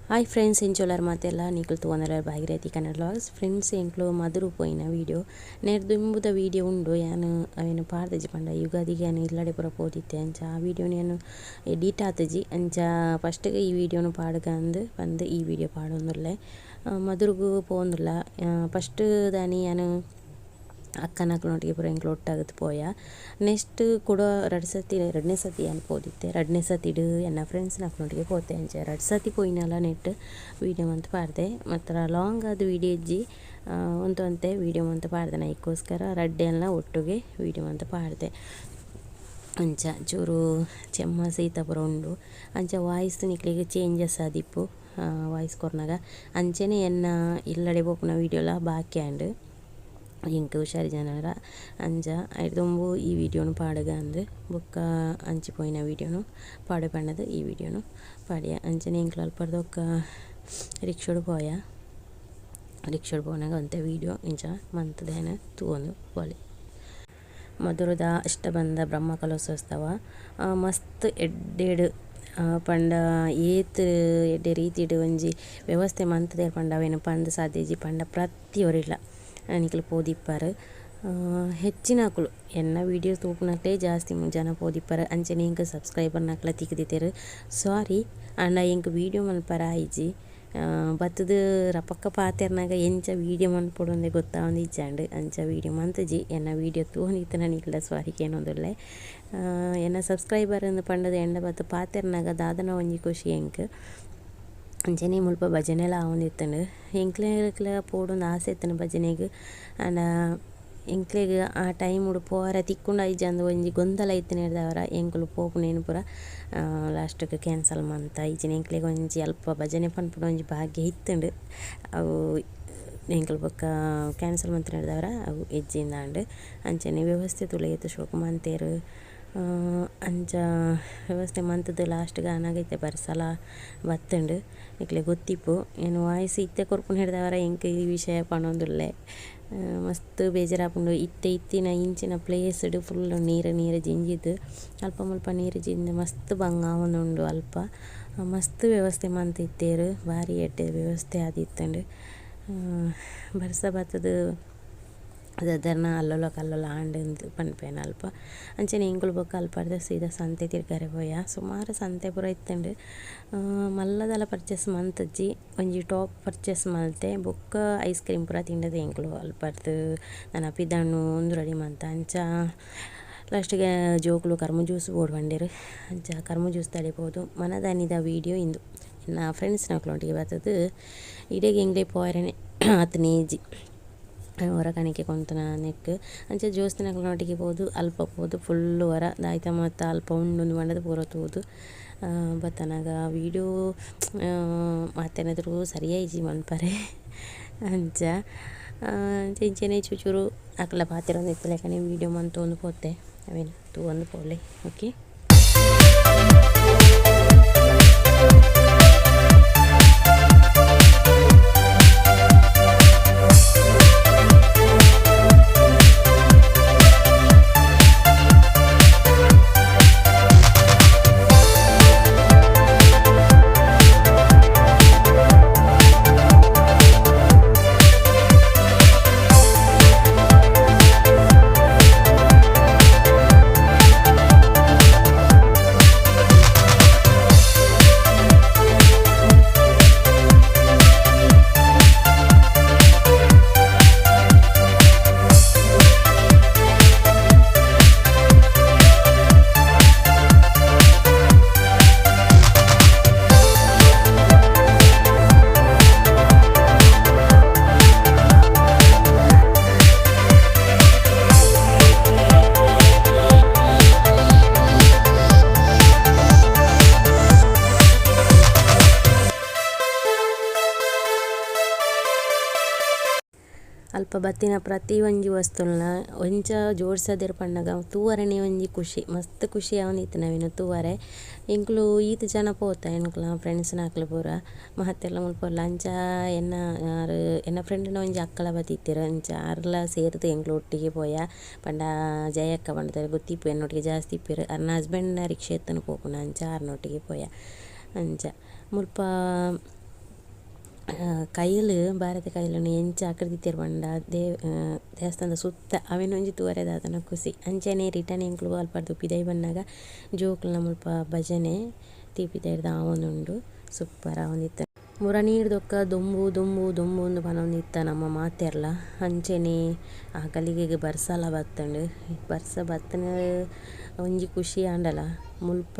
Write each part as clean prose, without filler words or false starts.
hi friends ಎಂಚೋಲಾರ ಮಾತೆಲ್ಲ ನಿಖಲ್ ತಗೊಂಡರ Bhagirathi Kannada vlogs friends ಎಂಕ್ಲು ಮಧುರು ಪೋಯಿನ ವೀಡಿಯೋ ನೇರ್ದು ಇಂಬುದ ವೀಡಿಯೋ ಉಂಡು ಯಾನು ಅವೇನು ಪಾಡ್ದಜಿ ಪಂಡ ಯುಗಾದಿಗೆ ಯಾನು ಇಲ್ಲಡೆ ಪುರ ಪೋದಿತ್ತೆ ಅಂಚ ಆ ವೀಡಿಯೋ ನಾನು ಎಡಿಟ್ ಆತಜಿ ಅಂಚ ಫಸ್ಟ್ಗೆ ಈ ವೀಡಿಯೋನು ಪಾಡ್ಗ ಅಂದು ಬಂದು ಈ ವೀಡಿಯೋ ಪಾಡೊಂದುಲ್ಲೆ ಮಧುರುಗು ಪೋಂದುಲ್ಲ ಫಸ್ಟ್ ದಾನಿ ಯಾನು ಅಕ್ಕನೊಟ್ಟಿಗೆ ಪೂರ ಎಂಕ್ಲು ಒಟ್ಟಾಗದು ಪೋಯ ನೆಕ್ಸ್ಟ್ ಕೂಡ ಎರಡನೇ ಸತಿ ಏನು ಪೋದಿತ್ತೆ ಎರಡನೇ ಸತಿಡು ಎನ್ನ ಫ್ರೆಂಡ್ಸ್ ನಕ್ನೊಟ್ಟಿಗೆ ಪೋತೆ ಅಂಚೆ 2 ಸತಿ ಪೋಯಿನಲ್ಲ ನೆಟ್ ವೀಡಿಯೋ ಅಂತ ಪಾಡ್ದೆ ಮತ್ತು ಲಾಂಗ್ ಆದ ವೀಡಿಯೋ ಇಜ್ಜಿ ಅಂತೆ ವೀಡಿಯೋ ಅಂತ ಪಾಡ್ದೆ ನಾ ಇದಕ್ಕೋಸ್ಕರ ಎಲ್ಲ ಒಟ್ಟಿಗೆ ವೀಡಿಯೋ ಅಂತ ಪಾಡ್ದೆ ಅಂಚ ಚೂರು ಚೆಮ್ಮ ಸೀತಾಪುರ ಉಂಡು ಅಂಚ ವಾಯ್ಸ್ ನಿಕ್ಲಿಗೆ ಚೇಂಜಸ್ ಆದಿಪ್ಪು ವಾಯ್ಸ್ ಕೊರ್ನಾಗ ಅಂಚೆನೆ ಎನ್ನ ಇಲ್ಲಡೆ ಪೋಪುನ ವೀಡಿಯೋಲ ಬಾಕಿ ಆಂಡ್ ಇಂಕ ಹುಷಾರಿ ಜನರ ಅಂಜ ಐದುಂಬು ಈ ವೀಡಿಯೋನು ಪಾಡಗ ಅಂದು ಬೊಕ್ಕ ಅಂಚಿಪೋಯಿನ ವೀಡಿಯೋನು ಪಾಡೆ ಪಣ್ಣದು ಈ ವೀಡಿಯೋನು ಪಾಡ್ಯ ಅಂಚನೆ ಇಂಕ್ಲು ಅಲ್ಪರ್ದೊಕ್ಕ ರಿಕ್ಷೋಡು ಪೋನಾಗ ಅಂತೆ ವೀಡಿಯೋ ಇಂಚ ಮಂತದೇನ ತೂಗೊಂದು ಪೋಲಿ ಮಧುರದ ಅಷ್ಟಬಂಧ ಬ್ರಹ್ಮ ಕಲಶೋತ್ಸವ ಮಸ್ತ್ ಎಡ್ಡೆಡು ಪಂಡ ಏತ್ ಎಡ್ಡೆ ರೀತಿಡು ಒಂಜಿ ವ್ಯವಸ್ಥೆ ಮಂತದೆ ಪಂಡ ಅವೇನು ಪಂದ್ ಸಾಧ್ಯಜಿ ಪಂಡ ಪ್ರತಿಯೊರಿಲ್ಲ ನಿಖಲು ಪೋದಿಪ್ಪರು ಹೆಚ್ಚಿನಕುಲು ಎನ್ನ ವೀಡಿಯೋ ತೂಪುನಕ್ಲೇ ಜಾಸ್ತಿ ಜನ ಪೋದಿಪ್ಪರು ಅಂಚನೆ ಇಂಕ ಸಬ್ಸ್ಕ್ರೈಬರ್ ನಕ್ಲ ತಿಕ್ಕದಿತ್ತೇರು ಸಾರಿ ಅಂಡ ಇಂಕ ವೀಡಿಯೋ ಮಲ್ಪರ ಆಯ್ಜಿ ಬತ್ತದು ರಪಕ್ಕ ಪಾತೆರ್ನಾಗ ಎಂಚ ವೀಡಿಯೋ ಮನ್ಪೊಡೊಂದೆ ಗೊತ್ತಾವಂದು ಇಜ್ಜಾಂಡು ಅಂಚ ವೀಡಿಯೋ ಮಂತಜಿ ಎನ್ನ ವೀಡಿಯೋ ತೂನಿತ್ತು ನನಗಿಲ್ಲ ಸಾರಿಗೆ ಏನೊಂದುಲ್ಲೆ ಎನ್ನ ಸಬ್ಸ್ಕ್ರೈಬರ್ ಅಂದು ಪಂಡದ ಎಂಡ ಬತ್ತು ಪಾತೆರ್ನಾಗ ದಾದನ ಒಂಜಿ ಖುಷಿ ಎಂಕ್ ಅಂಚನೆ ಮುಲ್ಪ ಭಜನೆಲ್ಲ ಆವೊಂದಿತ್ತಂಡು ಎಂಕ್ಲೆಗ್ಲ ಪೋಡೊಂದು ಆಸೆ ಇತ್ತನು ಭಜನೆಗೆ ಆಂಡ ಎಂಕ್ಲೆಗ್ ಆ ಟೈಮುಡು ಪೋರ ತಿಕ್ಕೊಂಡು ಐಜಂದು ಒಂಜಿ ಗೊಂದಲ ಇತ್ತು ಹಿಡ್ದವರ ಎಂಕ್ಲು ಪೋಪುನೇನು ಪೂರ ಲಾಸ್ಟ್ಗೆ ಕ್ಯಾನ್ಸಲ್ ಮಂತ ಈಜಿನ ಎಂಕ್ಲೆಗ್ ಒಂಜಿ ಅಲ್ಪ ಭಜನೆ ಪನ್ಪುಡ ಒಂಜಿ ಭಾಗ್ಯ ಇತ್ತುಂಡು ಅವು ಎಂಕ್ಲು ಬೊಕ್ಕ ಕ್ಯಾನ್ಸಲ್ ಮಂತ್ ಹಿಡ್ದವರ ಅವು ಎಜ್ಜಿಂದಾಂಡು ಅಂಚನೆ ವ್ಯವಸ್ಥೆ ತುಳಿಯಿತು ಶೋಕ ಮಂತೇರು ಅಂಚ ವ್ಯವಸ್ಥೆ ಮಂತದ್ದು ಲಾಸ್ಟ್ಗೆ ಅನಾಗೈತೆ ಬರ್ಸಲ ಬತ್ತುಂಡು ನಿಕ್ಲೆ ಗೊತ್ತಿಪ್ಪು ಏನು ವಾಯ್ಸ್ ಇತ್ತೆ ಕೊರ್ಪುನ ಹಿಡ್ದವರ ಎಂಕ್ ಈ ವಿಷಯ ಪಣೊಂದುಲ್ಲೆ ಮಸ್ತ್ ಬೇಜಾರಾಪುಂಡು ಇತ್ತಿನ ಇಂಚಿನ ಪ್ಲೇಸ್ಡ್ ಫುಲ್ ನೀರು ಜಿಂಜಿದ್ದು ಅಲ್ಪ ಮುಲ್ಪ ನೀರು ಜಿಂದು ಮಸ್ತ್ ಬಂಗ ಆವೊಂದುಂಡು ಅಲ್ಪ ಮಸ್ತ್ ವ್ಯವಸ್ಥೆ ಮಂತ್ ಇತ್ತೇರು ಭಾರಿ ಎಡ್ಡೆ ವ್ಯವಸ್ಥೆ ಆದಿತ್ತಂಡು ಬರ್ಸ ಬತ್ತದು ಅದರ್ನ ಅಲ್ಲೊಲ ಕಲ್ಲೊಲ ಆಂಡು ಪನ್ಪೇನ ಅಲ್ಪ ಅಂಚನೆ ಎಂಕುಲು ಬೊಕ್ಕ ಅಲ್ಪರ್ದ ಸೀದಾ ಸಂತೆ ತಿರ್ಗಾರೆ ಪೋಯ ಸುಮಾರು ಸಂತೆ ಪೂರ ಇತ್ತಂಡು ಮಲ್ಲದಲ ಪರ್ಚೇಸ್ ಮಂತಜ್ಜಿ ಒಂಜಿ ಟಾಪ್ ಪರ್ಚೇಸ್ ಮಲ್ತೆ ಬೊಕ್ಕ ಐಸ್ ಕ್ರೀಮ್ ಪೂರ ತಿಂಡದೆ ಎಂಕುಲು ಅಲ್ಪರ್ದು ನಾನು ಪಿದಣ್ಣು ಒಂದು ರೆಡಿ ಮಂತ ಅಂಚ ಲಾಸ್ಟಿಗೆ ಜೋಕುಲು ಕರ್ಮ ಜ್ಯೂಸ್ ಬೋಡ್ಬಂಡೇರು ಅಂಚ ಕರ್ಮ ಜ್ಯೂಸ್ ತಡಿಬೋದು ಮನದನಿದ ವೀಡಿಯೋ ಇಂದು ನನ್ನ ಫ್ರೆಂಡ್ಸ್ ನಕ್ಲೊಟ್ಟಿಗೆ ಬರ್ತದು ಇಡೀಗೆ ಎಂಗ್ಲೇ ಪೋಯರನೆ ಆತನೇ ಏಜಿ ಹೊರ ಕಣಿಕೆ ಕೊಂತನ ನೆಕ್ ಅಂಚೆ ಜೋಸ್ತಿನಕ್ಲೊಟ್ಟಿಗೆ ಪೋದು ಅಲ್ಪ ಪೋದು ಫುಲ್ಲು ಹೊರ ದಾಯ್ತ ಮತ್ತು ಅಲ್ಪ ಉಂಡೊಂದು ಮಂಡದ ಪೂರ ತೂದು ಬತ್ತನಾಗ ವೀಡಿಯೋ ಮಾತೇನಾದರೂ ಸರಿಯಾಯಿಜಿ ಮನ್ಪರೆ ಅಂಚ ಇಂಚೆನೆ ಚೂಚೂರು ಅಕ್ಲ ಪಾತಿರೊಂದು ಇತ್ತಲೆಕನೆ ವೀಡಿಯೋ ಮಂತು ಒಂದು ಪೋತೆ ಅವೇನು ತೂ ಒಂದು ಪೋಲೆ ಓಕೆ ಅಲ್ಪ ಬತ್ತಿನ ಪ್ರತಿ ಒಂಜಿ ವಸ್ತುಲ್ನ ಒಂಚ ಜೋಡ್ಸದಿರ್ ಪಂಡಗ ತೂವರೆನೆ ಒಂಜಿ ಖುಷಿ ಮಸ್ತ್ ಖುಷಿ ಆವೊಂದಿತ್ತು ನಾವಿನ್ನು ತೂವರೆ ಎಂಕ್ಲು ಈತ್ ಜನ ಪೋತ ಎನ್ಕ್ಲ ಫ್ರೆಂಡ್ಸ್ ನಾಕ್ಲು ಪೂರ ಮಹತ್ತೆಲ್ಲ ಮುಲ್ಪೊರ್ಲ ಅಂಚ ಎನ್ನ ಫ್ರೆಂಡ್ನ ಒಂಜಿ ಅಕ್ಕಲ ಬತ್ತಿತ್ತೀರ ಅಂಚ ಅರ್ಲ ಸೇರ್ದು ಎಂಕ್ಲು ಒಟ್ಟಿಗೆ ಪೋಯ ಪಂಡ ಜಯಕ್ಕ ಪಂಡ ಗೊತ್ತಿಪ್ಪು ಎನ್ನೊಟ್ಟಿಗೆ ಜಾಸ್ತಿ ಇಪ್ಪಿರು ಅರ್ನ ಹಸ್ಬೆಂಡ್ನ ರಿಕ್ಷೆ ಎತ್ತನು ಪೋಪುನ ಅಂಚ ಆರ್ನೊಟ್ಟಿಗೆ ಪೋಯ ಅಂಚ ಮುಲ್ಪ ಕೈಲು ಭಾರತ ಕೈಲನ್ನು ಎಂಚ ಆಕೃತಿರು ಪಂಡ ದೇವಸ್ಥಾನದ ಸುತ್ತ ಅವೇನೊಂಜಿ ತೂವರೆದ ಅದನ್ನು ಖುಷಿ ಅಂಚನೆ ರಿಟರ್ನ್ ಎಂಕ್ಲು ಅಲ್ಪರ್ದು ಪಿದೈ ಬಂದಾಗ ಜೋಕುಲ್ನ ಮುಲ್ಪ ಭಜನೆ ತೀಪಿದೈರ್ದ ಆವೊಂದುಂಡು ಸೂಪರ್ ಆವೊಂದಿತ್ತ ಮುರ ನೀರ್ದೊಕ್ಕ ದೊಂಬು ದೊಂಬು ದೊಂಬು ಒಂದು ಪನೊಂದಿತ್ತ ನಮ್ಮ ಮಾತೆರ್ಲ ಅಂಚನೆ ಆ ಗಲಿಗೆಗ್ ಬರ್ಸಲ ಬತ್ತಂಡು ಬರ್ಸ ಬತ್ತನ ಒಂಜಿ ಖುಷಿ ಆಂಡಲ ಮುಲ್ಪ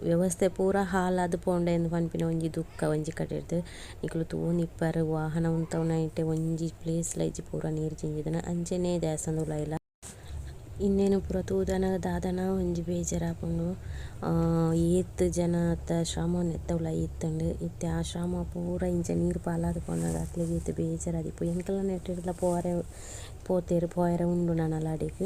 ವ್ಯವಸ್ಥೆ ಪೂರ ಹಾಲಾದ್ ಪೋಂಡ ಎಂದು ಪನ್ಪಿನ ಒಂಜಿ ದುಃಖ ಒಂಜಿ ಕಡೆರ್ದು ನಿಕುಲು ತೂನಿಪ್ಪರ್ ವಾಹನ ಉಂತವನೈಟೆ ಒಂಜಿ ಪ್ಲೇಸ್ಲ ಇಜ್ಜಿ ಪೂರ ನೀರು ಚಿಂಜಿದನ ಅಂಚನೆ ದೇವಸ್ಥಾನದ ಉಲಾಯಿಲ ಇನ್ನೇನು ಪೂರ ತೂದನ ದಾದನ ಒಂಜಿ ಬೇಜಾರಾಪುಂಡು ಏತ್ ಜನತ ಶ್ರಮವನ್ನು ಎತ್ತವಲ ಇತ್ತಂಡು ಇತ್ತೆ ಆ ಶ್ರಮ ಪೂರ ಇಂಚ ನೀರು ಪಾಲಾದ್ ಪೋನಾಗ ಅಕ್ಲೆಗ್ ಏತ್ ಬೇಜಾರಾದಿಪ್ಪು ಎಂಕಲ್ನ ನೆಟ್ಟಿರ್ಲ ಪೋರೆ ಪೋತೆರು ಪೋಯರೆ ಉಂಡು ನನಲಾಡಿಗ್